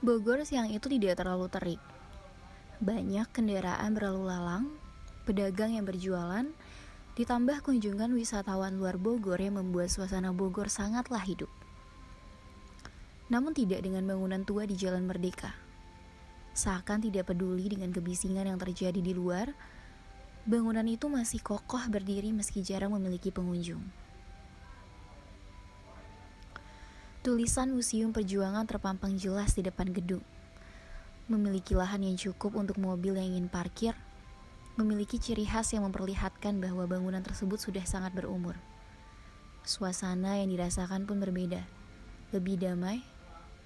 Bogor siang itu tidak terlalu terik. Banyak kendaraan berlalu lalang, pedagang yang berjualan, ditambah kunjungan wisatawan luar Bogor yang membuat suasana Bogor sangatlah hidup. Namun tidak dengan bangunan tua di Jalan Merdeka. Seakan tidak peduli dengan kebisingan yang terjadi di luar, bangunan itu masih kokoh berdiri meski jarang memiliki pengunjung. Tulisan Museum Perjuangan terpampang jelas di depan gedung. Memiliki lahan yang cukup untuk mobil yang ingin parkir, memiliki ciri khas yang memperlihatkan bahwa bangunan tersebut sudah sangat berumur. Suasana yang dirasakan pun berbeda, lebih damai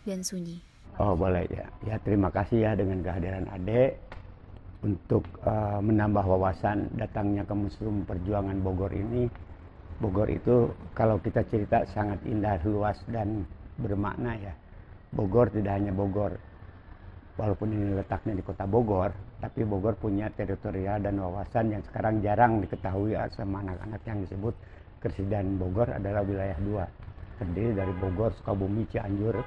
dan sunyi. Oh boleh ya, ya terima kasih ya dengan kehadiran Ade untuk menambah wawasan datangnya ke Museum Perjuangan Bogor ini. Bogor itu kalau kita cerita sangat indah, luas dan bermakna ya. Bogor tidak hanya Bogor, walaupun ini letaknya di kota Bogor, tapi Bogor punya teritorial dan wawasan yang sekarang jarang diketahui sama anak-anak yang disebut Presiden Bogor adalah wilayah 2. Terdiri dari Bogor, Sukabumi, Cianjur,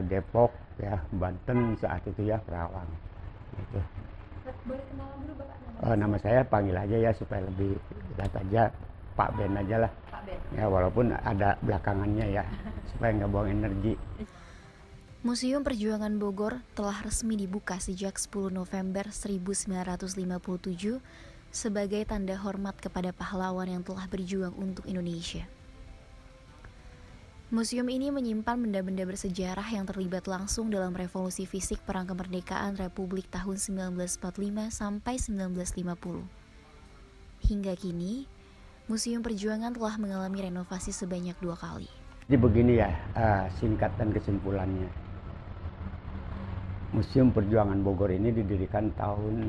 Depok, ya Banten saat itu ya, Kerawang. Gitu. Boleh kenalan dulu Bapak? Nama saya panggil aja ya supaya lebih lihat aja, Pak Ben aja lah. Pak Ben. Ya walaupun ada belakangannya ya, supaya nggak buang energi. Museum Perjuangan Bogor telah resmi dibuka sejak 10 November 1957 sebagai tanda hormat kepada pahlawan yang telah berjuang untuk Indonesia. Museum ini menyimpan benda-benda bersejarah yang terlibat langsung dalam revolusi fisik Perang Kemerdekaan Republik tahun 1945 sampai 1950. Hingga kini, Museum Perjuangan telah mengalami renovasi sebanyak 2 kali. Jadi begini ya, singkat dan kesimpulannya. Museum Perjuangan Bogor ini didirikan tahun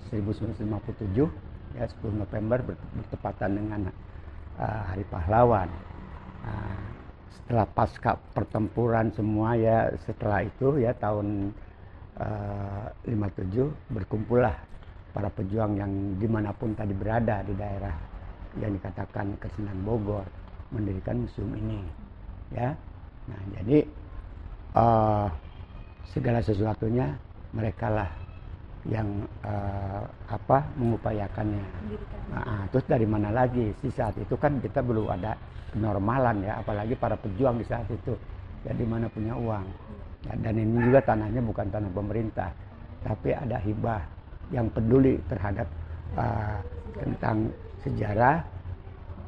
1957, ya 10 November bertepatan dengan Hari Pahlawan. Setelah pasca pertempuran semua ya, setelah itu ya tahun 57 berkumpullah para pejuang yang dimanapun tadi berada di daerah yang dikatakan Kesenian Bogor mendirikan museum ini ya. Nah jadi segala sesuatunya mereka lah yang mengupayakannya. Terus dari mana lagi? Di saat itu kan kita belum ada kenormalan ya, apalagi para pejuang di saat itu. Ya di mana punya uang. Ya, dan ini juga tanahnya bukan tanah pemerintah, tapi ada hibah yang peduli terhadap tentang sejarah,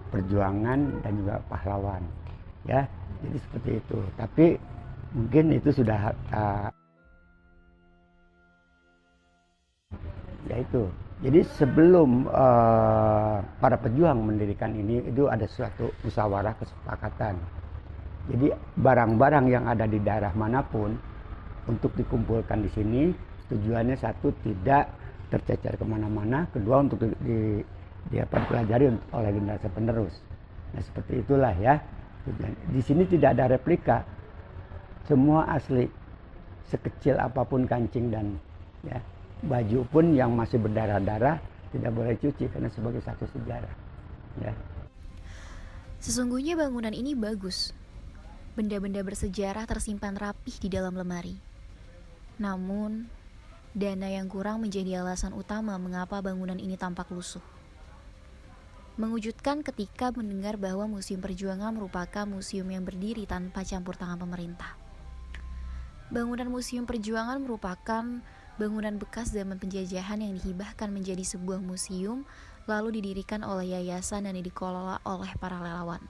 perjuangan dan juga pahlawan. Ya, jadi seperti itu. Tapi mungkin itu sudah ya itu. Jadi sebelum para pejuang mendirikan ini, itu ada suatu musyawarah kesepakatan. Jadi barang-barang yang ada di daerah manapun untuk dikumpulkan di sini, tujuannya satu tidak tercecer kemana-mana, kedua untuk dipelajari oleh generasi penerus. Nah seperti itulah ya. Di sini tidak ada replika, semua asli, sekecil apapun kancing dan ya. Baju pun yang masih berdarah-darah tidak boleh cuci karena sebagai satu sejarah. Ya. Sesungguhnya bangunan ini bagus. Benda-benda bersejarah tersimpan rapih di dalam lemari. Namun, dana yang kurang menjadi alasan utama mengapa bangunan ini tampak lusuh. Mengejutkan ketika mendengar bahwa Museum Perjuangan merupakan museum yang berdiri tanpa campur tangan pemerintah. Bangunan Museum Perjuangan merupakan bangunan bekas zaman penjajahan yang dihibahkan menjadi sebuah museum, lalu didirikan oleh yayasan dan dikelola oleh para relawan.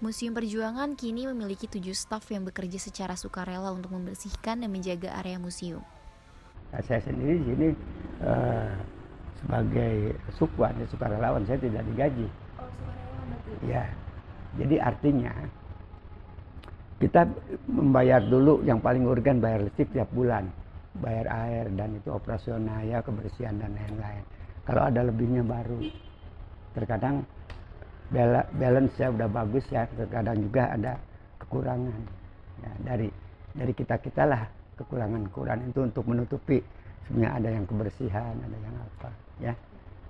Museum Perjuangan kini memiliki 7 staf yang bekerja secara sukarela untuk membersihkan dan menjaga area museum. Nah, saya sendiri di sini sebagai sukarelawan, saya tidak digaji. Oh, sukarelawan berarti? Ya, jadi artinya kita membayar dulu yang paling urgen, bayar listrik tiap bulan, bayar air dan itu operasional ya, kebersihan dan lain-lain. Kalau ada lebihnya baru. Terkadang balance ya udah bagus ya, terkadang juga ada kekurangan. Ya, dari kita lah kekurangan itu untuk menutupi. Sebenarnya ada yang kebersihan, ada yang apa ya.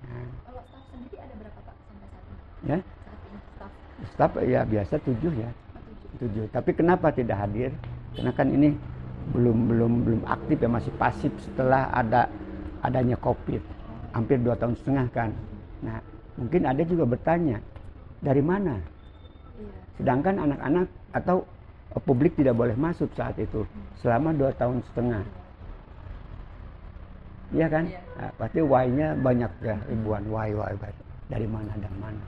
Nah. Kalau staf sendiri ada berapa Pak sampai saat ini? Ya? Saat ini staf Staf ya biasa 7 ya. 7. Tapi kenapa tidak hadir? Karena kan ini belum aktif ya, masih pasif setelah adanya COVID. Hampir 2,5 tahun kan. Nah, mungkin ada juga bertanya, dari mana? Sedangkan anak-anak atau publik tidak boleh masuk saat itu selama 2,5 tahun. Iya kan? Nah, pasti why-nya banyak ya, ribuan why dari mana dan mana.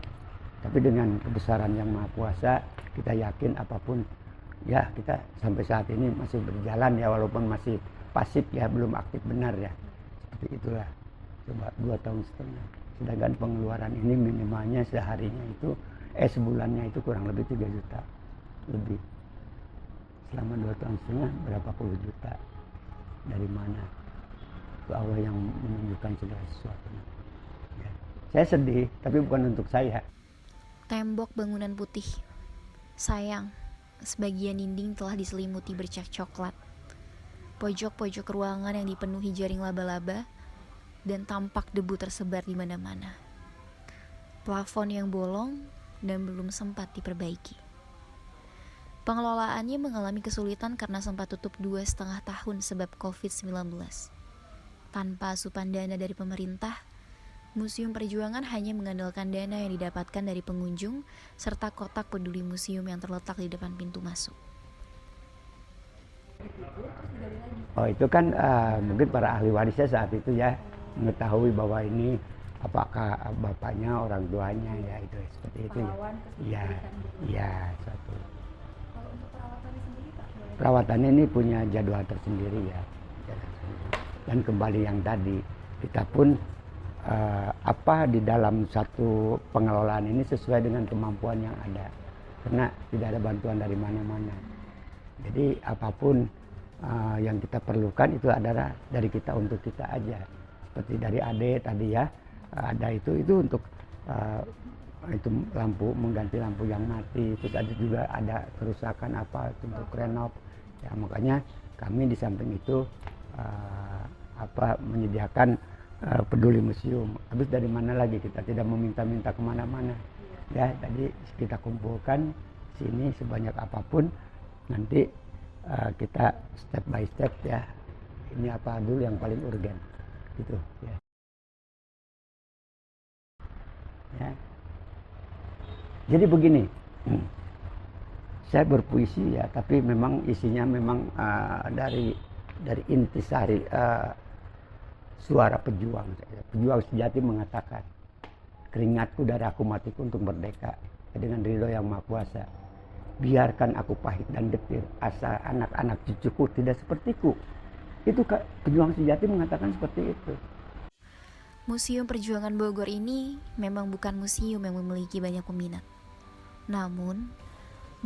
Tapi dengan kebesaran Yang Maha Kuasa, kita yakin apapun ya, kita sampai saat ini masih berjalan ya, walaupun masih pasif ya, belum aktif benar ya. Seperti itulah. Coba 2,5 tahun. Sedangkan pengeluaran ini minimalnya seharinya itu sebulannya itu kurang lebih 3 juta lebih. Selama 2,5 tahun berapa puluh juta. Dari mana? Itu Allah yang menunjukkan segala sesuatu. Ya. Saya sedih, tapi bukan untuk saya. Tembok bangunan putih. Sayang, sebagian dinding telah diselimuti bercak coklat. Pojok-pojok ruangan yang dipenuhi jaring laba-laba dan tampak debu tersebar di mana-mana. Plafon yang bolong dan belum sempat diperbaiki. Pengelolaannya mengalami kesulitan karena sempat tutup 2,5 tahun sebab COVID-19. Tanpa asupan dana dari pemerintah, Museum Perjuangan hanya mengandalkan dana yang didapatkan dari pengunjung serta kotak peduli museum yang terletak di depan pintu masuk. Oh, itu kan mungkin para ahli warisnya saat itu ya mengetahui bahwa ini apakah bapaknya, orang tuanya ya, itu seperti itu ya. Iya, iya, satu. Kalau untuk perawatannya sendiri Pak, boleh? Perawatannya ini punya jadwal tersendiri ya. Dan kembali yang tadi, kita pun apa di dalam satu pengelolaan ini sesuai dengan kemampuan yang ada. Karena tidak ada bantuan dari mana-mana. Jadi apapun yang kita perlukan itu adalah dari kita untuk kita aja. Seperti dari Ade tadi ya, ada itu untuk itu lampu, mengganti lampu yang mati. Terus ada juga ada kerusakan apa untuk renov. Ya, makanya kami di samping itu menyediakan peduli museum. Habis dari mana lagi, kita tidak meminta-minta kemana-mana. Ya, tadi kita kumpulkan sini sebanyak apapun, nanti kita step by step ya. Ini apa dulu yang paling urgen, gitu ya. Ya. Jadi begini, saya berpuisi ya, tapi memang isinya memang dari intisari suara pejuang. Pejuang sejati mengatakan, keringatku, darahku, matiku untuk merdeka. Dengan ridho Yang Maha Kuasa, biarkan aku pahit dan getir, asal anak-anak cucuku tidak sepertiku. Itu pejuang sejati mengatakan seperti itu. Museum Perjuangan Bogor ini memang bukan museum yang memiliki banyak peminat. Namun,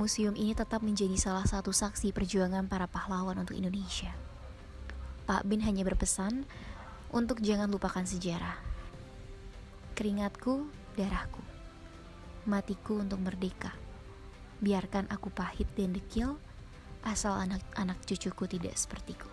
museum ini tetap menjadi salah satu saksi perjuangan para pahlawan untuk Indonesia. Pak Bin hanya berpesan untuk jangan lupakan sejarah. Keringatku, darahku, matiku untuk merdeka. Biarkan aku pahit dan dekil, asal anak-anak cucuku tidak sepertiku.